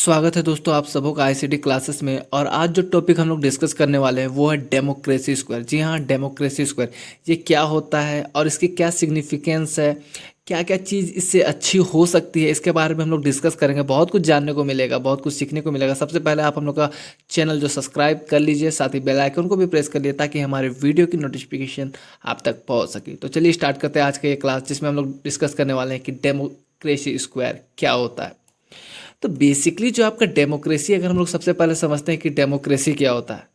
स्वागत है दोस्तों आप सबों का आईसीटी क्लासेस में। और आज जो टॉपिक हम लोग डिस्कस करने वाले हैं वो है डेमोक्रेसी स्क्वायर। जी हाँ, डेमोक्रेसी स्क्वायर ये क्या होता है और इसकी क्या सिग्निफिकेंस है, क्या क्या चीज़ इससे अच्छी हो सकती है, इसके बारे में हम लोग डिस्कस करेंगे। बहुत कुछ जानने को मिलेगा, बहुत कुछ सीखने को मिलेगा। सबसे पहले आप हम लोग का चैनल जो सब्सक्राइब कर लीजिए, साथ ही बेल आइकन को भी प्रेस कर लीजिए ताकि हमारे वीडियो की नोटिफिकेशन आप तक पहुँच सके। तो चलिए स्टार्ट करते हैं आज का ये क्लास, जिसमें हम लोग डिस्कस करने वाले हैं कि डेमोक्रेसी स्क्वायर क्या होता है। तो बेसिकली जो आपका डेमोक्रेसी, अगर हम लोग सबसे पहले समझते हैं कि डेमोक्रेसी क्या होता है।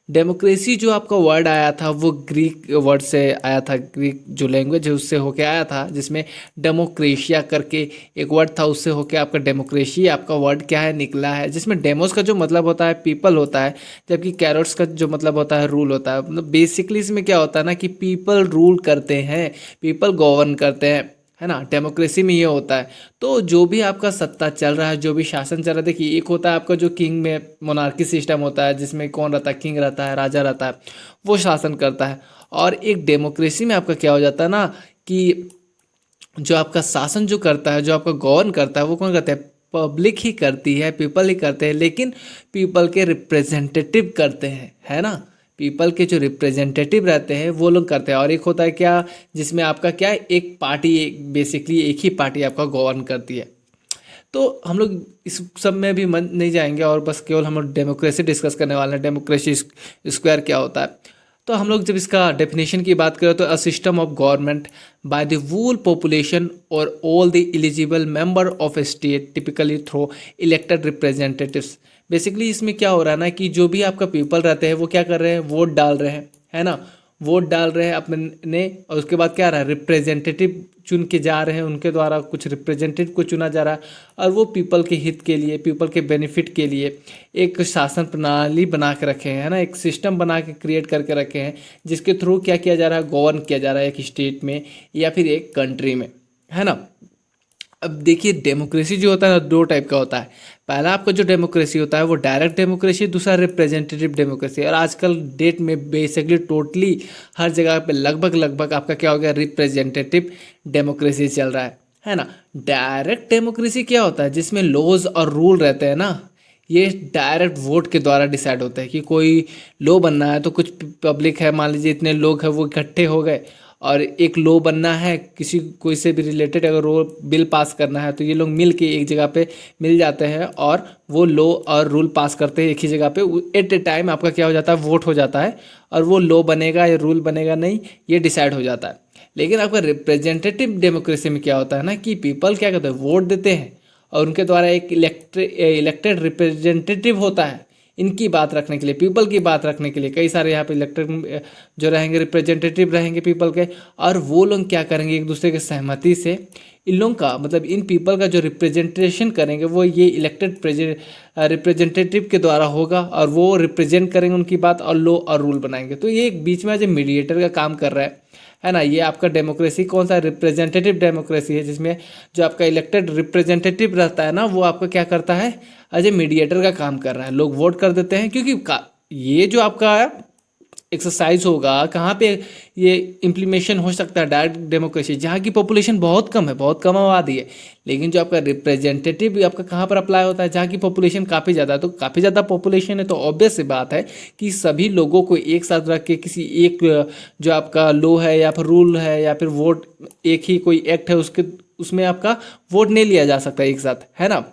डेमोक्रेसी जो आपका वर्ड आया था वो ग्रीक वर्ड से आया था, ग्रीक जो लैंग्वेज है उससे होके आया था, जिसमें डेमोक्रेशिया करके एक वर्ड था, उससे होके आपका डेमोक्रेसी आपका वर्ड क्या है निकला है, जिसमें डेमोस का जो मतलब होता है पीपल होता है, जबकि कैरोट्स का जो मतलब होता है रूल होता है। मतलब बेसिकली इसमें क्या होता है ना कि पीपल रूल करते हैं, पीपल गवर्न करते हैं, है ना। डेमोक्रेसी में ये होता है। तो जो भी आपका सत्ता चल रहा है, जो भी शासन चल रहा है, देखिए एक होता है आपका जो किंग में मोनार्की सिस्टम होता है, जिसमें कौन रहता है, किंग रहता है, राजा रहता है, वो शासन करता है। और एक डेमोक्रेसी में आपका क्या हो जाता है ना कि जो आपका शासन जो करता है, जो आपका गवर्न करता है, वो कौन करता है, पब्लिक ही करती है, पीपल ही करते हैं, लेकिन पीपल के रिप्रेजेंटेटिव करते हैं, है ना। पीपल के जो रिप्रेजेंटेटिव रहते हैं वो लोग करते हैं। और एक होता है क्या, जिसमें आपका क्या है, एक पार्टी, एक बेसिकली एक ही पार्टी आपका गवर्न करती है। तो हम लोग इस सब में भी मन नहीं जाएंगे और बस केवल हम लोग डेमोक्रेसी डिस्कस करने वाले हैं। डेमोक्रेसी स्क्वायर क्या होता है। तो हम लोग जब इसका डेफिनेशन की बात करें तो a system of government by the whole population और all the eligible member of a state typically through elected representatives. Basically इसमें क्या हो रहा है ना कि जो भी आपका पीपल रहते हैं वो क्या कर रहे हैं, वोट डाल रहे हैं, है ना। वोट डाल रहे हैं अपने, और उसके बाद क्या रहा है, रिप्रेजेंटेटिव चुन के जा रहे हैं, उनके द्वारा कुछ रिप्रेजेंटेटिव को चुना जा रहा है, और वो पीपल के हित के लिए, पीपल के बेनिफिट के लिए एक शासन प्रणाली बना के रखे हैं, है ना। एक सिस्टम बना के क्रिएट करके रखे हैं, जिसके थ्रू क्या किया जा रहा है, गवर्न किया जा रहा है एक स्टेट में या फिर एक कंट्री में, है ना। अब देखिए डेमोक्रेसी जो होता है ना, दो टाइप का होता है। पहला आपका जो डेमोक्रेसी होता है वो डायरेक्ट डेमोक्रेसी, दूसरा रिप्रेजेंटेटिव डेमोक्रेसी। और आजकल डेट में बेसिकली टोटली हर जगह पे लगभग लगभग आपका क्या हो गया, रिप्रेजेंटेटिव डेमोक्रेसी चल रहा है ना। डायरेक्ट डेमोक्रेसी क्या होता है, जिसमें लॉज और रूल रहते हैं ना, ये डायरेक्ट वोट के द्वारा डिसाइड होता है कि कोई लॉ बनना है तो कुछ पब्लिक है, मान लीजिए इतने लोग हैं, वो इकट्ठे हो गए और एक लॉ बनना है, किसी कोई से भी रिलेटेड अगर वो बिल पास करना है तो ये लोग मिल के एक जगह पे मिल जाते हैं और वो लॉ और रूल पास करते हैं एक ही जगह पे। एट ए टाइम आपका क्या हो जाता है, वोट हो जाता है, और वो लॉ बनेगा या रूल बनेगा नहीं, ये डिसाइड हो जाता है। लेकिन आपका रिप्रेजेंटेटिव डेमोक्रेसी में क्या होता है ना कि पीपल क्या करते हैं, वोट देते हैं और उनके द्वारा एक इलेक्टेड रिप्रेजेंटेटिव होता है इनकी बात रखने के लिए, पीपल की बात रखने के लिए। कई सारे यहाँ पे इलेक्टेड जो रहेंगे रिप्रेजेंटेटिव रहेंगे पीपल के, और वो लोग क्या करेंगे, एक दूसरे के सहमति से इन लोगों का मतलब इन पीपल का जो रिप्रेजेंटेशन करेंगे वो ये इलेक्टेड रिप्रेजेंटेटिव के द्वारा होगा, और वो रिप्रेजेंट करेंगे उनकी बात और लॉ और रूल बनाएंगे। तो ये एक बीच में जो मीडिएटर का काम कर रहा है ना। ये आपका डेमोक्रेसी कौन सा, रिप्रेजेंटेटिव डेमोक्रेसी है, जिसमें जो आपका इलेक्टेड रिप्रेजेंटेटिव रहता है ना, वो आपका क्या करता है, एज ए मीडिएटर का काम कर रहा है। लोग वोट कर देते हैं क्योंकि ये जो आपका एक्सरसाइज होगा कहाँ पे ये इम्प्लीमेशन हो सकता है, डायरेक्ट डेमोक्रेसी, जहाँ की पॉपुलेशन बहुत कम है, बहुत कम आबादी है। लेकिन जो आपका रिप्रेजेंटेटिव आपका कहाँ पर अप्लाई होता है, जहाँ की पॉपुलेशन काफ़ी ज़्यादा है। तो काफ़ी ज़्यादा पॉपुलेशन है तो ऑब्वियस सी बात है कि सभी लोगों को एक साथ रख के किसी एक जो आपका लॉ है या फिर रूल है या फिर वोट, एक ही कोई एक्ट है उसके उसमें आपका वोट नहीं लिया जा सकता एक साथ, है ना।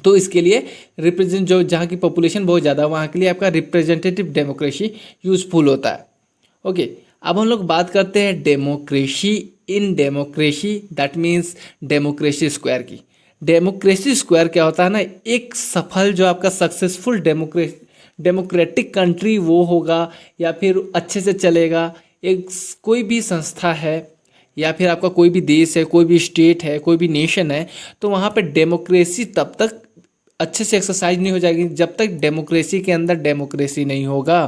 तो इसके लिए रिप्रेजेंट जो जहाँ की पॉपुलेशन बहुत ज़्यादा वहाँ के लिए आपका रिप्रेजेंटेटिव डेमोक्रेसी यूज़फुल होता है। ओके, अब हम लोग बात करते हैं democracy in democracy, that means democracy square की। डेमोक्रेसी स्क्वायर क्या होता है ना, एक सफल जो आपका सक्सेसफुल डेमोक्रेटिक कंट्री वो होगा या फिर अच्छे से चलेगा, एक कोई भी संस्था है या फिर आपका कोई भी देश है, कोई भी स्टेट है, कोई भी नेशन है, तो वहाँ पे डेमोक्रेसी तब तक अच्छे से एक्सरसाइज नहीं हो जाएगी जब तक डेमोक्रेसी के अंदर डेमोक्रेसी नहीं होगा,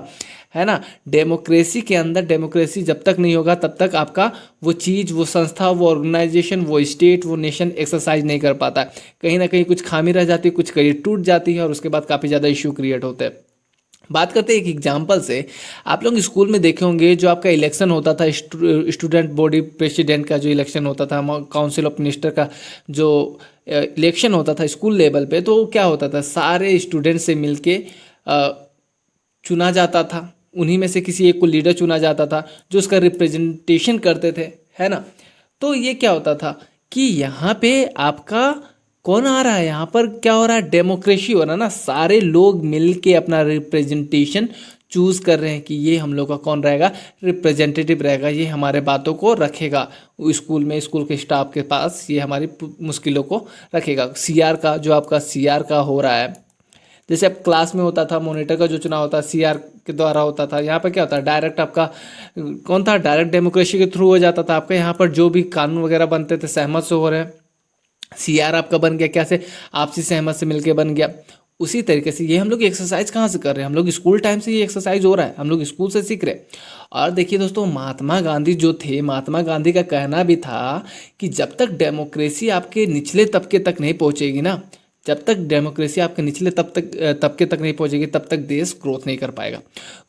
है ना। डेमोक्रेसी के अंदर डेमोक्रेसी जब तक नहीं होगा तब तक आपका वो चीज़, वो संस्था, वो ऑर्गेनाइजेशन, वो स्टेट, वो नेशन एक्सरसाइज नहीं कर पाता। कहीं ना कहीं कुछ खामी रह जाती है, कुछ कहीं टूट जाती है और उसके बाद काफ़ी ज़्यादा इशू क्रिएट होते हैं। बात करते हैं एक एग्जाम्पल से। आप लोग स्कूल में देखे होंगे जो आपका इलेक्शन होता था, स्टूडेंट बॉडी प्रेसिडेंट का जो इलेक्शन होता था, काउंसिल ऑफ मिनिस्टर का जो इलेक्शन होता था स्कूल लेवल पे, तो क्या होता था, सारे स्टूडेंट से मिलके अ, चुना जाता था। उन्हीं में से किसी एक को लीडर चुना जाता था जो उसका रिप्रेजेंटेशन करते थे, है ना। तो ये क्या होता था कि यहाँ पे आपका कौन आ रहा है, यहाँ पर क्या हो रहा है, डेमोक्रेसी हो रहा है ना। सारे लोग मिल के अपना रिप्रेजेंटेशन चूज कर रहे हैं कि ये हम लोग का कौन रहेगा, रिप्रेजेंटेटिव रहेगा, ये हमारे बातों को रखेगा स्कूल में, स्कूल के स्टाफ के पास, ये हमारी मुश्किलों को रखेगा। सीआर का जो आपका सीआर का हो रहा है, जैसे अब क्लास में होता था मॉनिटर का जो चुनाव होता है सीआर के द्वारा होता था, यहाँ पर क्या होता है, डायरेक्ट आपका कौन था, डायरेक्ट डेमोक्रेसी के थ्रू हो जाता था आपका। यहाँ पर जो भी कानून वगैरह बनते थे सहमत से हो रहे हैं, सीआर आपका बन गया कैसे, आपसी सहमत से मिलके बन गया। उसी तरीके से ये हम लोग एक्सरसाइज कहाँ से कर रहे हैं, हम लोग स्कूल टाइम से ये एक्सरसाइज हो रहा है, हम लोग स्कूल से सीख रहे हैं। और देखिए दोस्तों, महात्मा गांधी जो थे, महात्मा गांधी का कहना भी था कि जब तक डेमोक्रेसी आपके निचले तबके तक नहीं पहुंचेगी ना, जब तक डेमोक्रेसी आपके निचले तबके तक नहीं पहुंचेगी, तब तक देश ग्रोथ नहीं कर पाएगा।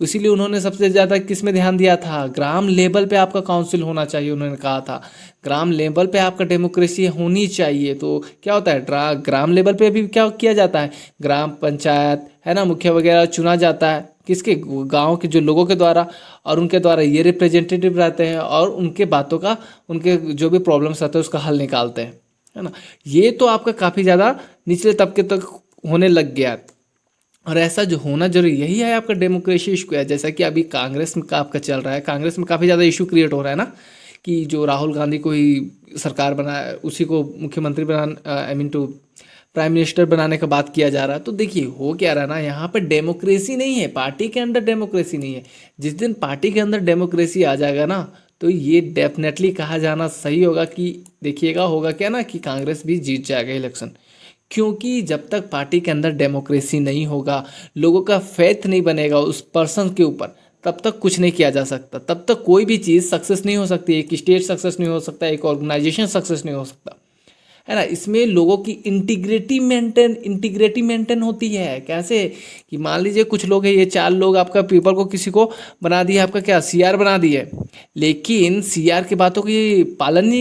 इसीलिए उन्होंने सबसे ज़्यादा किस में ध्यान दिया था, ग्राम लेवल पे आपका काउंसिल होना चाहिए। उन्होंने कहा था ग्राम लेवल पे आपका डेमोक्रेसी होनी चाहिए। तो क्या होता है, ग्राम लेवल पे भी क्या किया जाता है, ग्राम पंचायत है ना, मुखिया वगैरह चुना जाता है किसके, गांव के जो लोगों के द्वारा, और उनके द्वारा ये रिप्रेजेंटेटिव रहते हैं और उनके बातों का, उनके जो भी प्रॉब्लम्स रहते हैं उसका हल निकालते हैं, है ना। ये तो आपका काफ़ी ज़्यादा निचले तबके तक होने लग गया, और ऐसा जो होना जरूरी, यही है आपका डेमोक्रेसी स्क्वायर। जैसा कि अभी कांग्रेस में का आपका चल रहा है, कांग्रेस में काफ़ी ज़्यादा इशू क्रिएट हो रहा है ना, कि जो राहुल गांधी को ही सरकार बनाया, उसी को मुख्यमंत्री बना, I mean to prime minister बनाने का बात किया जा रहा है। तो देखिए हो क्या रहा है ना, यहाँ पर डेमोक्रेसी नहीं है, पार्टी के अंदर डेमोक्रेसी नहीं है। जिस दिन पार्टी के अंदर डेमोक्रेसी आ जाएगा ना, तो ये डेफिनेटली कहा जाना सही होगा कि देखिएगा होगा क्या ना, कि कांग्रेस भी जीत जाएगा इलेक्शन। क्योंकि जब तक पार्टी के अंदर डेमोक्रेसी नहीं होगा, लोगों का फेथ नहीं बनेगा उस पर्सन के ऊपर, तब तक कुछ नहीं किया जा सकता, तब तक कोई भी चीज़ सक्सेस नहीं हो सकती। एक स्टेट सक्सेस नहीं हो सकता, एक ऑर्गेनाइजेशन सक्सेस नहीं हो सकता, है ना। इसमें लोगों की इंटीग्रिटी मेंटेन होती है। कैसे कि मान लीजिए कुछ लोग हैं, ये 4 लोग आपका पीपल को किसी को बना दिया, आपका क्या सीआर बना दिया, लेकिन सीआर की बातों की पालन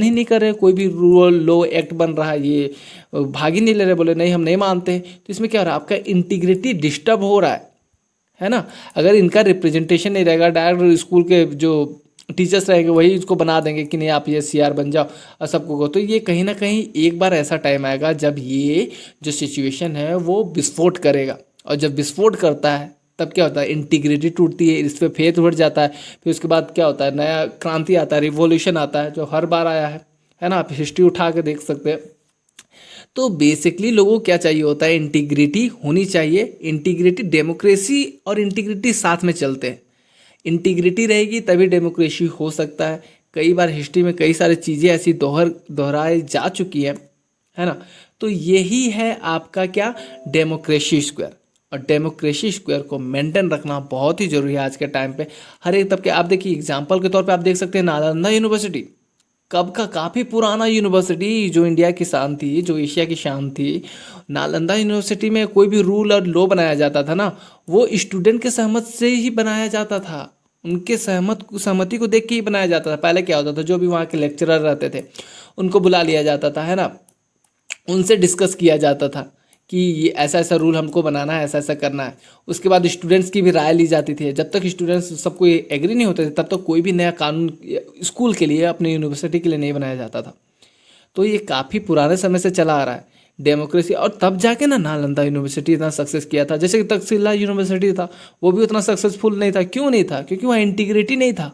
ही नहीं कर रहे। कोई भी रूल लॉ एक्ट बन रहा है, ये भाग ही नहीं ले रहे, बोले नहीं हम नहीं मानते। तो इसमें क्या हो रहा है, आपका इंटीग्रिटी डिस्टर्ब हो रहा है ना। अगर इनका रिप्रेजेंटेशन नहीं रहेगा, डायरेक्ट स्कूल के जो टीचर्स रहेंगे वही इसको बना देंगे कि नहीं आप ये सीआर बन जाओ और सबको को, तो ये कहीं ना कहीं एक बार ऐसा टाइम आएगा जब ये जो सिचुएशन है वो विस्फोट करेगा। और जब विस्फोट करता है तब क्या होता है, इंटीग्रिटी टूटती है, इस पर फेथ उठ जाता है। फिर उसके बाद क्या होता है, नया क्रांति आता है, रिवॉल्यूशन आता है, जो हर बार आया है ना। आप हिस्ट्री उठा के देख सकते हैं। तो बेसिकली लोगों को क्या चाहिए होता है, इंटीग्रिटी होनी चाहिए। इंटीग्रिटी, डेमोक्रेसी और इंटीग्रिटी साथ में चलते हैं। इंटीग्रिटी रहेगी तभी डेमोक्रेसी हो सकता है। कई बार हिस्ट्री में कई सारी चीज़ें ऐसी दोहराई जा चुकी है ना। तो यही है आपका क्या, डेमोक्रेसी स्क्वायर। और डेमोक्रेसी स्क्वायर को मेंटेन रखना बहुत ही जरूरी है आज के टाइम पे। हर एक तबके, आप देखिए एग्जाम्पल के तौर पे आप देख सकते हैं नालंदा यूनिवर्सिटी, कब का, काफ़ी पुराना यूनिवर्सिटी, जो इंडिया की शान थी, जो एशिया की शान थी। नालंदा यूनिवर्सिटी में कोई भी रूल और लॉ बनाया जाता था ना, वो स्टूडेंट के सहमत से ही बनाया जाता था। उनके सहमति को देख के ही बनाया जाता था। पहले क्या होता था, जो भी वहाँ के लेक्चरर रहते थे उनको बुला लिया जाता था, है ना। उनसे डिस्कस किया जाता था कि ये ऐसा ऐसा रूल हमको बनाना है, ऐसा ऐसा करना है। उसके बाद स्टूडेंट्स की भी राय ली जाती थी। जब तक स्टूडेंट्स सबको एग्री नहीं होते थे, तब तक कोई भी नया कानून स्कूल के लिए, अपने यूनिवर्सिटी के लिए नहीं बनाया जाता था। तो ये काफ़ी पुराने समय से चला आ रहा है डेमोक्रेसी। और तब जाके ना नालंदा यूनिवर्सिटी इतना सक्सेस किया था। जैसे कि तक्षशिला यूनिवर्सिटी था, वो भी उतना सक्सेसफुल नहीं था। क्यों नहीं था, क्योंकि वहाँ इंटीग्रिटी नहीं था।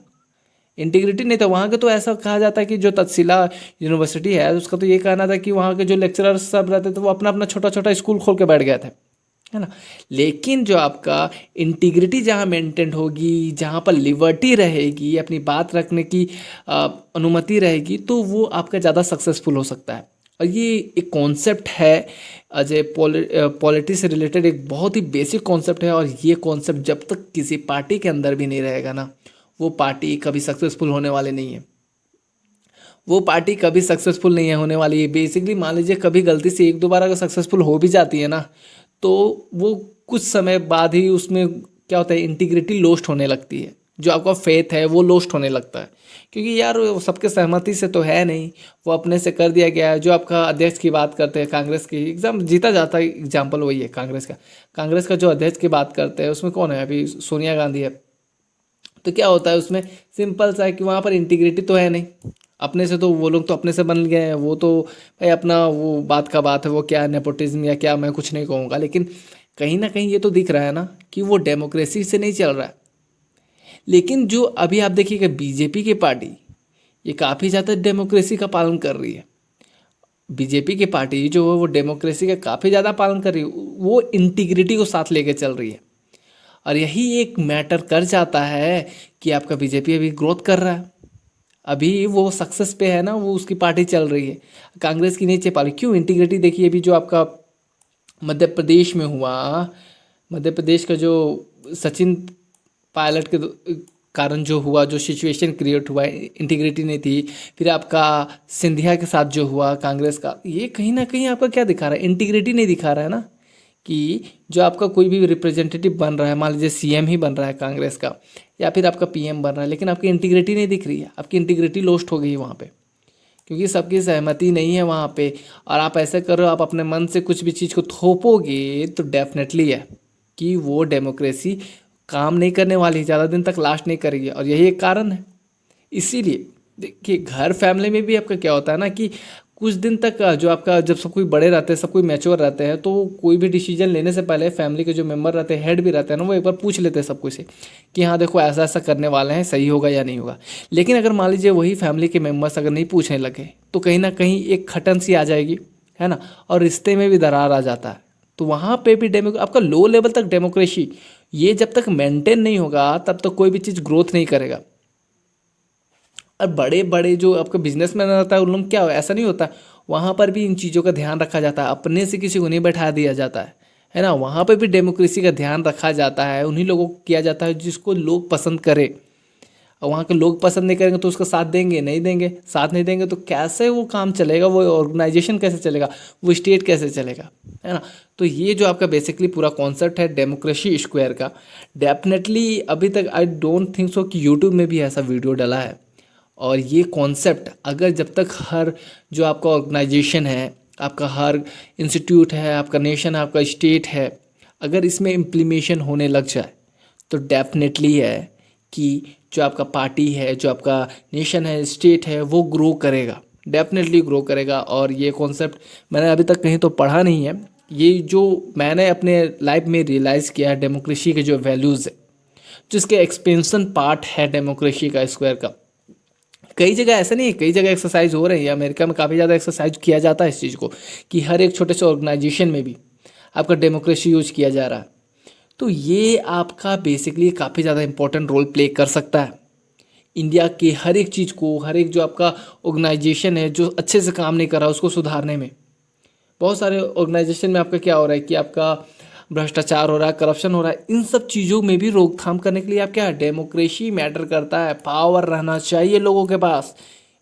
इंटीग्रिटी नहीं था वहाँ के। तो ऐसा कहा जाता है कि जो तक्षशिला यूनिवर्सिटी है उसका तो ये कहना था कि वहाँ के जो लेक्चरर्स सब रहते थे वो अपना अपना छोटा छोटा स्कूल खोल के बैठ गए थे, है ना। लेकिन जो आपका इंटीग्रिटी जहाँ मेंटेन होगी, जहाँ पर लिबर्टी रहेगी, अपनी बात रखने की अनुमति रहेगी, तो वो आपका ज़्यादा सक्सेसफुल हो सकता है। और ये एक कॉन्सेप्ट है अजय, पॉलिटिक्स से रिलेटेड एक बहुत ही बेसिक कॉन्सेप्ट है। और ये कॉन्सेप्ट जब तक किसी पार्टी के अंदर भी नहीं रहेगा ना, वो पार्टी कभी सक्सेसफुल होने वाली नहीं है। वो पार्टी कभी सक्सेसफुल नहीं है होने वाली है। बेसिकली मान लीजिए कभी गलती से 1-2 बार अगर सक्सेसफुल हो भी जाती है ना, तो वो कुछ समय बाद ही उसमें क्या होता है, इंटीग्रिटी लॉस्ट होने लगती है, जो आपका फेथ है वो लॉस्ट होने लगता है, क्योंकि यार वो सबके सहमति से तो है नहीं, वो अपने से कर दिया गया है। जो आपका अध्यक्ष की बात करते हैं, कांग्रेस की एग्जाम जीता जाता है, एग्जाम्पल वही है कांग्रेस का जो अध्यक्ष की बात करते हैं उसमें कौन है, अभी सोनिया गांधी है। तो क्या होता है उसमें, सिंपल सा है कि वहाँ पर इंटीग्रिटी तो है नहीं, अपने से तो वो लोग तो अपने से बन गए हैं, वो तो भाई अपना वो बात का बात है, वो क्या नेपोटिज्म या क्या, मैं कुछ नहीं कहूँगा, लेकिन कहीं ना कहीं ये तो दिख रहा है ना कि वो डेमोक्रेसी से नहीं चल रहा है। लेकिन जो अभी आप देखिएगा बीजेपी की पार्टी, ये काफ़ी ज़्यादा डेमोक्रेसी का पालन कर रही है। बीजेपी की पार्टी जो है वो डेमोक्रेसी का काफ़ी ज़्यादा पालन कर रही है, वो इंटीग्रिटी को साथ लेके चल रही है। और यही एक मैटर कर जाता है कि आपका बीजेपी अभी ग्रोथ कर रहा है, अभी वो सक्सेस पे है ना, वो उसकी पार्टी चल रही है, कांग्रेस की नहीं चल पा रही। क्यों? इंटीग्रिटी देखिए, अभी जो आपका मध्य प्रदेश में हुआ, मध्य प्रदेश का जो सचिन पायलट के कारण जो हुआ, जो सिचुएशन क्रिएट हुआ, इंटीग्रिटी नहीं थी। फिर आपका सिंधिया के साथ जो हुआ कांग्रेस का, ये कहीं ना कहीं आपका क्या दिखा रहा है, इंटीग्रिटी नहीं दिखा रहा है ना, कि जो आपका कोई भी रिप्रेजेंटेटिव बन रहा है, मान लीजिए सीएम ही बन रहा है कांग्रेस का, या फिर आपका पीएम बन रहा है, लेकिन आपकी इंटीग्रिटी नहीं दिख रही है, आपकी इंटीग्रिटी लॉस्ट हो गई है वहाँ पे, क्योंकि सबकी सहमति नहीं है वहाँ पे। और आप ऐसे कर रहे हो, आप अपने मन से कुछ भी चीज़ को थोपोगे तो डेफिनेटली है कि वो डेमोक्रेसी काम नहीं करने वाली, ज़्यादा दिन तक लास्ट नहीं करेगी, और यही एक कारण है। इसीलिए देखिए, घर फैमिली में भी आपका क्या होता है ना कि कुछ दिन तक जो आपका, जब सब कोई बड़े रहते हैं, सब कोई मैच्योर रहते हैं, तो कोई भी डिसीजन लेने से पहले फैमिली के जो मेंबर रहते हैं, हेड भी रहते हैं ना, वो एक बार पूछ लेते हैं सब कुछ से कि हाँ देखो ऐसा ऐसा करने वाले हैं, सही होगा या नहीं होगा। लेकिन अगर मान लीजिए वही फैमिली के मेंबर्स अगर नहीं पूछने लगे, तो कहीं ना कहीं एक खटन सी आ जाएगी, है ना, और रिश्ते में भी दरार आ जाता है। तो वहाँ पे भी आपका लो लेवल तक डेमोक्रेसी, ये जब तक मेंटेन नहीं होगा तब तक कोई भी चीज़ ग्रोथ नहीं करेगा। और बड़े बड़े जो आपका बिजनेसमैन रहता है, उन लोग क्या हो, ऐसा नहीं होता, वहाँ पर भी इन चीज़ों का ध्यान रखा जाता है, अपने से किसी को नहीं बैठा दिया जाता है ना, वहाँ पर भी डेमोक्रेसी का ध्यान रखा जाता है, उन्हीं लोगों को किया जाता है जिसको लोग पसंद करें। और वहाँ के लोग पसंद नहीं करेंगे तो उसका साथ देंगे नहीं देंगे, साथ नहीं देंगे तो कैसे वो काम चलेगा, वो ऑर्गेनाइजेशन कैसे चलेगा, वो स्टेट कैसे चलेगा, है ना। तो ये जो आपका बेसिकली पूरा कॉन्सेप्ट है डेमोक्रेसी स्क्वायर का, डेफिनेटली अभी तक आई डोंट थिंक सो कि यूट्यूब में भी ऐसा वीडियो डला है। और ये कॉन्सेप्ट अगर जब तक हर जो आपका ऑर्गेनाइजेशन है, आपका हर इंस्टीट्यूट है, आपका नेशन है, आपका स्टेट है, अगर इसमें इम्प्लीमेशन होने लग जाए तो डेफिनेटली है कि जो आपका पार्टी है, जो आपका नेशन है, स्टेट है, वो ग्रो करेगा, डेफिनेटली ग्रो करेगा। और ये कॉन्सेप्ट मैंने अभी तक कहीं तो पढ़ा नहीं है, ये जो मैंने अपने लाइफ में रियलाइज़ किया है, डेमोक्रेसी के जो वैल्यूज़ है, जिसके एक्सपेंशन पार्ट है डेमोक्रेसी का स्क्वायर का। कई जगह ऐसा नहीं है, कई जगह एक्सरसाइज हो रही है, अमेरिका में काफ़ी ज़्यादा एक्सरसाइज किया जाता है इस चीज़ को, कि हर एक छोटे से ऑर्गेनाइजेशन में भी आपका डेमोक्रेसी यूज किया जा रहा है। तो ये आपका बेसिकली काफ़ी ज़्यादा इंपॉर्टेंट रोल प्ले कर सकता है इंडिया के हर एक चीज़ को, हर एक जो आपका ऑर्गेनाइजेशन है जो अच्छे से काम नहीं कर रहा उसको सुधारने में। बहुत सारे ऑर्गेनाइजेशन में आपका क्या हो रहा है कि आपका भ्रष्टाचार हो रहा है, करप्शन हो रहा है, इन सब चीज़ों में भी रोकथाम करने के लिए आप क्या, डेमोक्रेसी मैटर करता है, पावर रहना चाहिए लोगों के पास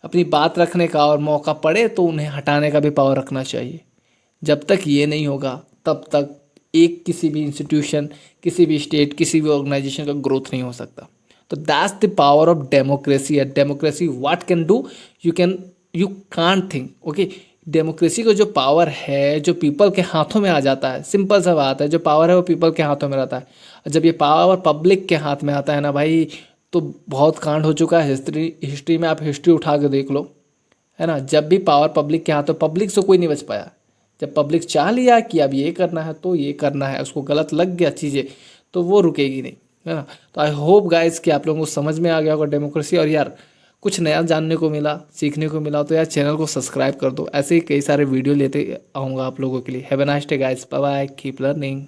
अपनी बात रखने का, और मौका पड़े तो उन्हें हटाने का भी पावर रखना चाहिए। जब तक ये नहीं होगा तब तक एक किसी भी इंस्टीट्यूशन, किसी भी स्टेट, किसी भी ऑर्गेनाइजेशन का ग्रोथ नहीं हो सकता। तो that's the power of democracy. Democracy what can do, you can't think, okay. Democracy का जो पावर है, जो पीपल के हाथों में आ जाता है, सिंपल सा बात है, जो पावर है वो पीपल के हाथों में रहता है। और जब ये पावर पब्लिक के हाथ में आता है ना भाई, तो बहुत कांड हो चुका है हिस्ट्री में, आप हिस्ट्री उठा के देख लो, है ना। जब भी पावर पब्लिक के हाथों, पब्लिक से कोई नहीं बच पाया। जब पब्लिक चाह लिया कि अब ये करना है तो ये करना है, उसको गलत लग गया चीज़ें, तो वो रुकेगी नहीं, है ना। तो आई होप गाइस कि आप लोगों को समझ में आ गया होगा डेमोक्रेसी, और यार कुछ नया जानने को मिला, सीखने को मिला, तो यार चैनल को सब्सक्राइब कर दो। ऐसे ही कई सारे वीडियो लेते आऊँगा आप लोगों के लिए। Have a nice day guys, bye bye, keep learning.